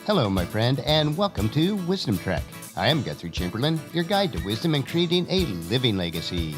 Hello, my friend, and welcome to Wisdom Trek. I am Guthrie Chamberlain, your guide to wisdom and creating a living legacy.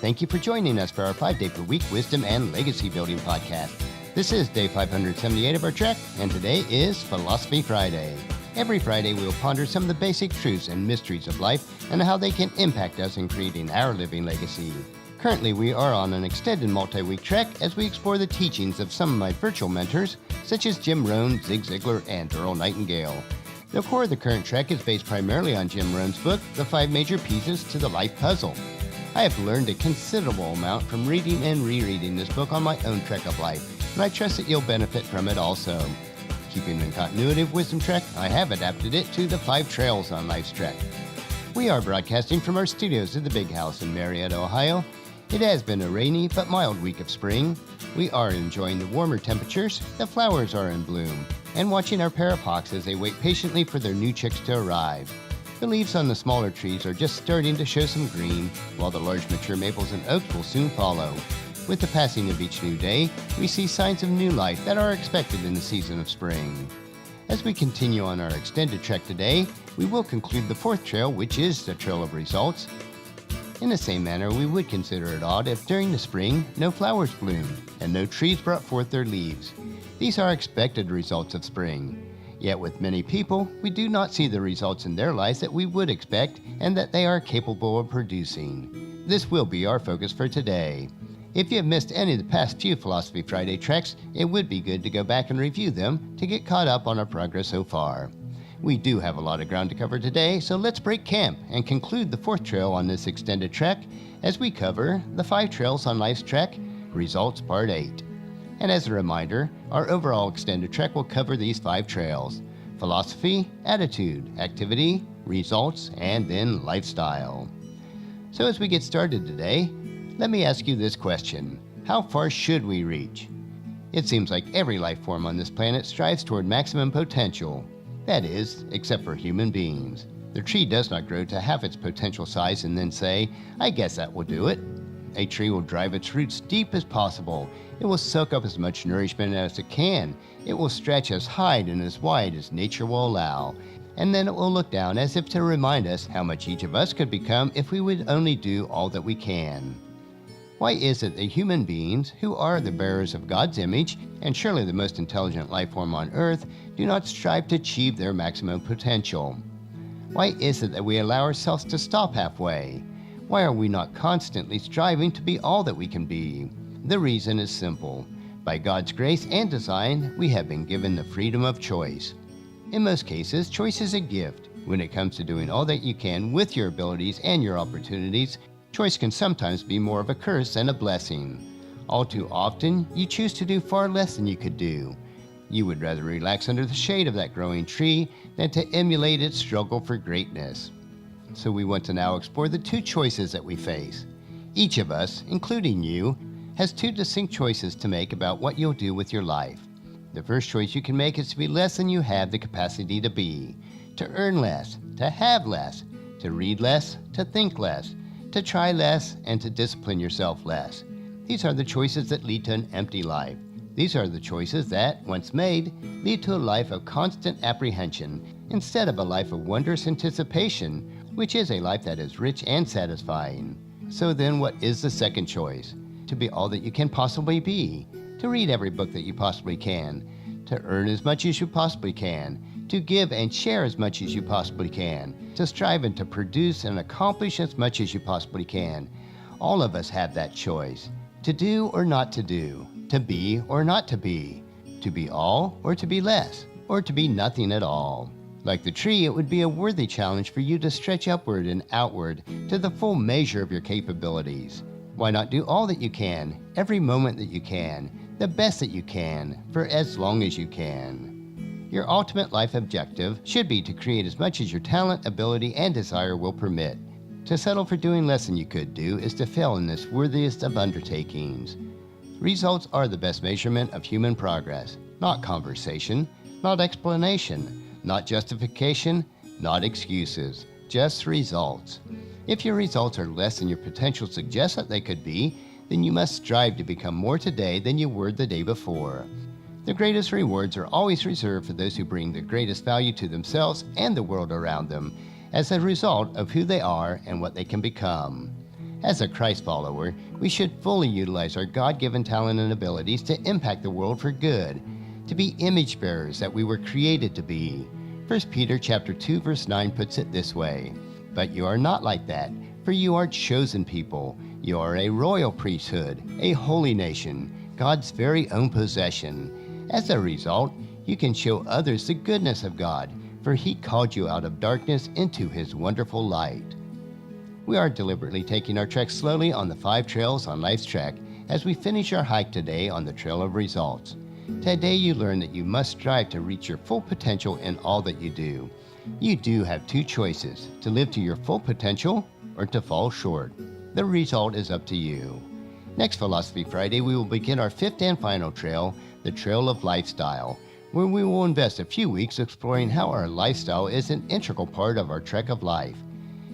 Thank you for joining us for our 5-day-per-week wisdom and legacy building podcast. This is day 578 of our trek, and today is Philosophy Friday. Every Friday, we will ponder some of the basic truths and mysteries of life and how they can impact us in creating our living legacy. Currently, we are on an extended multi-week trek as we explore the teachings of some of my virtual mentors, such as Jim Rohn, Zig Ziglar, and Earl Nightingale. The core of the current trek is based primarily on Jim Rohn's book, The 5 Major Pieces to the Life Puzzle. I have learned a considerable amount from reading and rereading this book on my own trek of life, and I trust that you'll benefit from it also. Keeping in continuity of Wisdom Trek, I have adapted it to the 5 trails on Life's Trek. We are broadcasting from our studios at the Big House in Marietta, Ohio. It has been a rainy but mild week of spring. We are enjoying the warmer temperatures, the flowers are in bloom, and watching our pair of hawks as they wait patiently for their new chicks to arrive. The leaves on the smaller trees are just starting to show some green, while the large mature maples and oaks will soon follow. With the passing of each new day, we see signs of new life that are expected in the season of spring. As we continue on our extended trek today, we will conclude the 4th trail, which is the Trail of Results. In the same manner, we would consider it odd if during the spring, no flowers bloomed and no trees brought forth their leaves. These are expected results of spring. Yet with many people, we do not see the results in their lives that we would expect and that they are capable of producing. This will be our focus for today. If you have missed any of the past few Philosophy Friday treks, it would be good to go back and review them to get caught up on our progress so far. We do have a lot of ground to cover today, so let's break camp and conclude the 4th trail on this extended trek as we cover the 5 trails on Life's Trek, Results Part 8. And as a reminder, our overall extended trek will cover these 5 trails: philosophy, attitude, activity, results, and then lifestyle. So as we get started today, let me ask you this question: how far should we reach? It seems like every life form on this planet strives toward maximum potential. That is, except for human beings. The tree does not grow to half its potential size and then say, "I guess that will do it." A tree will drive its roots deep as possible. It will soak up as much nourishment as it can. It will stretch as high and as wide as nature will allow. And then it will look down as if to remind us how much each of us could become if we would only do all that we can. Why is it that human beings, who are the bearers of God's image, and surely the most intelligent life form on earth, do not strive to achieve their maximum potential? Why is it that we allow ourselves to stop halfway? Why are we not constantly striving to be all that we can be? The reason is simple. By God's grace and design, we have been given the freedom of choice. In most cases, choice is a gift. When it comes to doing all that you can with your abilities and your opportunities, choice can sometimes be more of a curse than a blessing. All too often, you choose to do far less than you could do. You would rather relax under the shade of that growing tree than to emulate its struggle for greatness. So we want to now explore the 2 choices that we face. Each of us, including you, has 2 distinct choices to make about what you'll do with your life. The first choice you can make is to be less than you have the capacity to be, to earn less, to have less, to read less, to think less, to try less, and to discipline yourself less. These are the choices that lead to an empty life. These are the choices that, once made, lead to a life of constant apprehension instead of a life of wondrous anticipation, which is a life that is rich and satisfying. So then what is the second choice? To be all that you can possibly be, to read every book that you possibly can, to earn as much as you possibly can, to give and share as much as you possibly can, to strive and to produce and accomplish as much as you possibly can. All of us have that choice. To do or not to do, to be or not to be all or to be less, or to be nothing at all. Like the tree, it would be a worthy challenge for you to stretch upward and outward to the full measure of your capabilities. Why not do all that you can, every moment that you can, the best that you can, for as long as you can? Your ultimate life objective should be to create as much as your talent, ability, and desire will permit. To settle for doing less than you could do is to fail in this worthiest of undertakings. Results are the best measurement of human progress, not conversation, not explanation, not justification, not excuses, just results. If your results are less than your potential suggests that they could be, then you must strive to become more today than you were the day before. The greatest rewards are always reserved for those who bring the greatest value to themselves and the world around them as a result of who they are and what they can become. As a Christ follower, we should fully utilize our God-given talent and abilities to impact the world for good, to be image bearers that we were created to be. 1 Peter chapter 2 verse 9 puts it this way, "But you are not like that, for you are chosen people. You are a royal priesthood, a holy nation, God's very own possession. As a result, you can show others the goodness of God, for He called you out of darkness into His wonderful light." We are deliberately taking our trek slowly on the 5 trails on Life's Trek as we finish our hike today on the Trail of Results. Today you learn that you must strive to reach your full potential in all that you do. You do have 2 choices, to live to your full potential or to fall short. The result is up to you. Next Philosophy Friday, we will begin our 5th and final trail, the Trail of Lifestyle, where we will invest a few weeks exploring how our lifestyle is an integral part of our trek of life.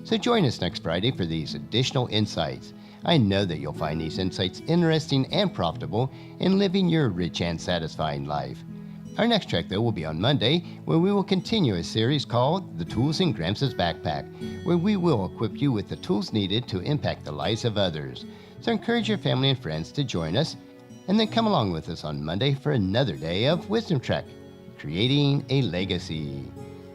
So join us next Friday for these additional insights. I know that you'll find these insights interesting and profitable in living your rich and satisfying life. Our next trek, though, will be on Monday, where we will continue a series called The Tools in Gramps' Backpack, where we will equip you with the tools needed to impact the lives of others. So encourage your family and friends to join us, and then come along with us on Monday for another day of Wisdom Trek, Creating a Legacy.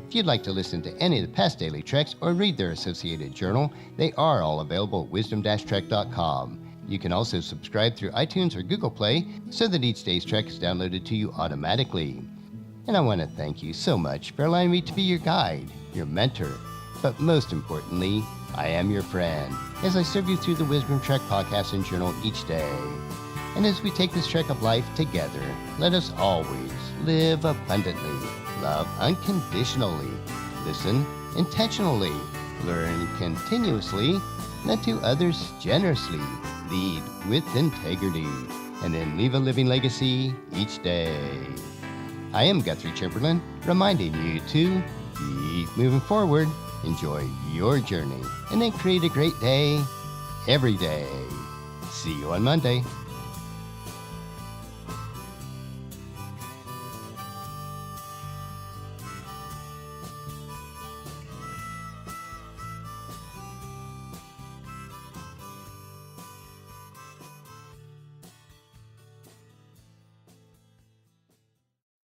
If you'd like to listen to any of the past daily treks or read their associated journal, they are all available at wisdom-trek.com. You can also subscribe through iTunes or Google Play so that each day's trek is downloaded to you automatically. And I want to thank you so much for allowing me to be your guide, your mentor, but most importantly, I am your friend as I serve you through the Wisdom Trek podcast and journal each day. And as we take this trek of life together, let us always live abundantly, love unconditionally, listen intentionally, learn continuously, lend to others generously, lead with integrity, and then leave a living legacy each day. I am Guthrie Chamberlain, reminding you to keep moving forward, enjoy your journey, and then create a great day every day. See you on Monday.